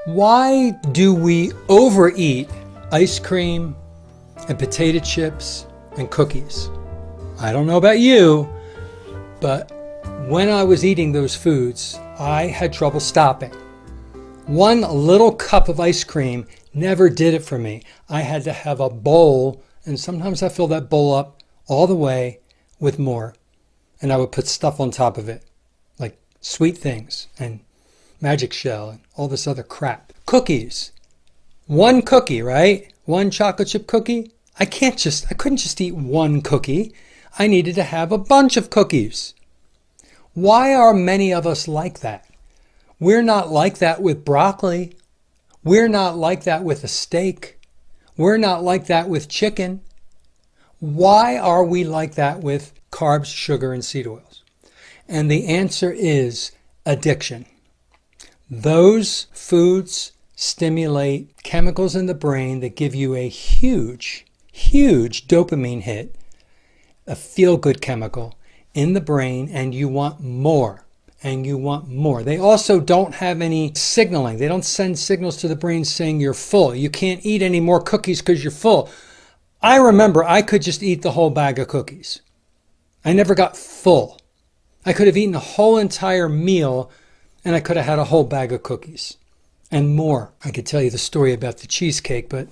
Why do we overeat ice cream and potato chips and cookies? I don't know about you, but when I was eating those foods, I had trouble stopping. One little cup of ice cream never did it for me. I had to have a bowl, and sometimes I fill that bowl up all the way with more. And I would put stuff on top of it, like sweet things and magic shell and all this other crap. Cookies. One cookie, right? One chocolate chip cookie. I couldn't just eat one cookie. I needed to have a bunch of cookies. Why are many of us like that? We're not like that with broccoli. We're not like that with a steak. We're not like that with chicken. Why are we like that with carbs, sugar, and seed oils? And the answer is addiction. Those foods stimulate chemicals in the brain that give you a huge, huge dopamine hit, a feel-good chemical in the brain, and you want more, and you want more. They also don't have any signaling. They don't send signals to the brain saying you're full. You can't eat any more cookies because you're full. I remember I could just eat the whole bag of cookies. I never got full. I could have eaten a whole entire meal and I could have had a whole bag of cookies and more. I could tell you the story about the cheesecake, but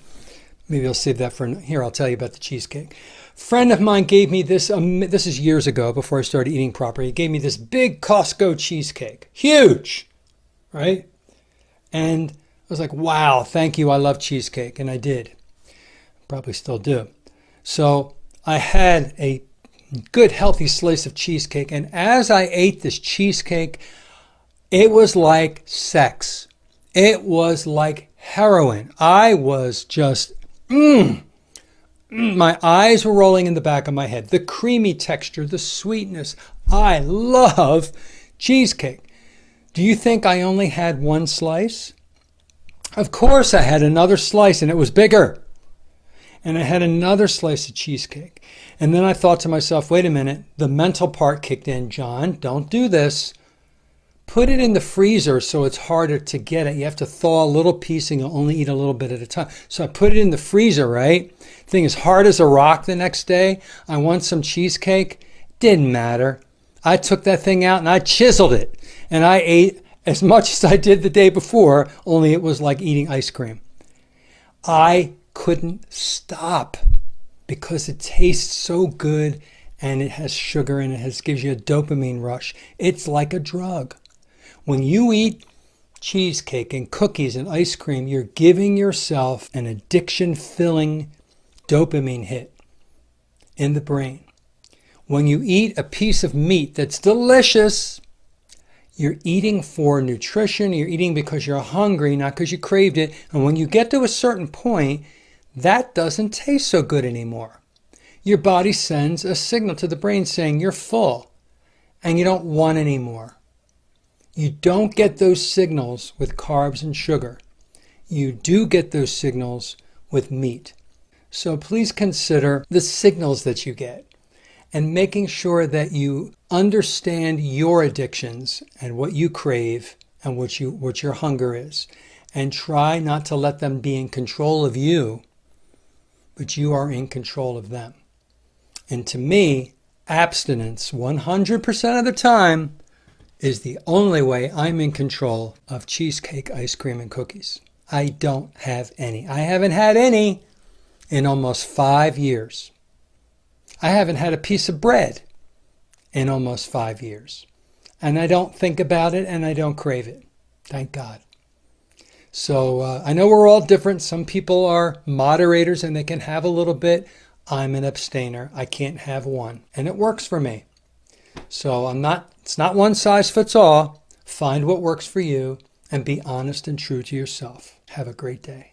maybe I'll save that for here. I'll tell you about the cheesecake. A friend of mine gave me this, this is years ago before I started eating properly. He gave me this big Costco cheesecake. Huge, right? And I was like, wow, thank you. I love cheesecake. And I did. Probably still do. So I had a good healthy slice of cheesecake. And as I ate this cheesecake, it was like sex. It was like heroin. I was just, my eyes were rolling in the back of my head. The creamy texture, the sweetness. I love cheesecake. Do you think I only had one slice? Of course I had another slice and it was bigger. And I had another slice of cheesecake. And then I thought to myself, wait a minute, the mental part kicked in. John, don't do this. Put it in the freezer so it's harder to get it. You have to thaw a little piece and you'll only eat a little bit at a time. So I put it in the freezer, right? Thing is hard as a rock the next day. I want some cheesecake. Didn't matter. I took that thing out and I chiseled it. And I ate as much as I did the day before, only it was like eating ice cream. I couldn't stop because it tastes so good and it has sugar and gives you a dopamine rush. It's like a drug. When you eat cheesecake and cookies and ice cream, you're giving yourself an addiction-filling dopamine hit in the brain. When you eat a piece of meat that's delicious, you're eating for nutrition. You're eating because you're hungry, not because you craved it. And when you get to a certain point, that doesn't taste so good anymore. Your body sends a signal to the brain saying you're full and you don't want any more. You don't get those signals with carbs and sugar. You do get those signals with meat. So please consider the signals that you get and making sure that you understand your addictions and what you crave and what your hunger is. And try not to let them be in control of you, but you are in control of them. And to me, abstinence 100% of the time is the only way I'm in control of cheesecake, ice cream, and cookies. I don't have any. I haven't had any in almost 5 years. I haven't had a piece of bread in almost 5 years. And I don't think about it and I don't crave it. Thank God. So I know we're all different. Some people are moderators and they can have a little bit. I'm an abstainer. I can't have one. And it works for me. So it's not one size fits all. Find what works for you and be honest and true to yourself. Have a great day.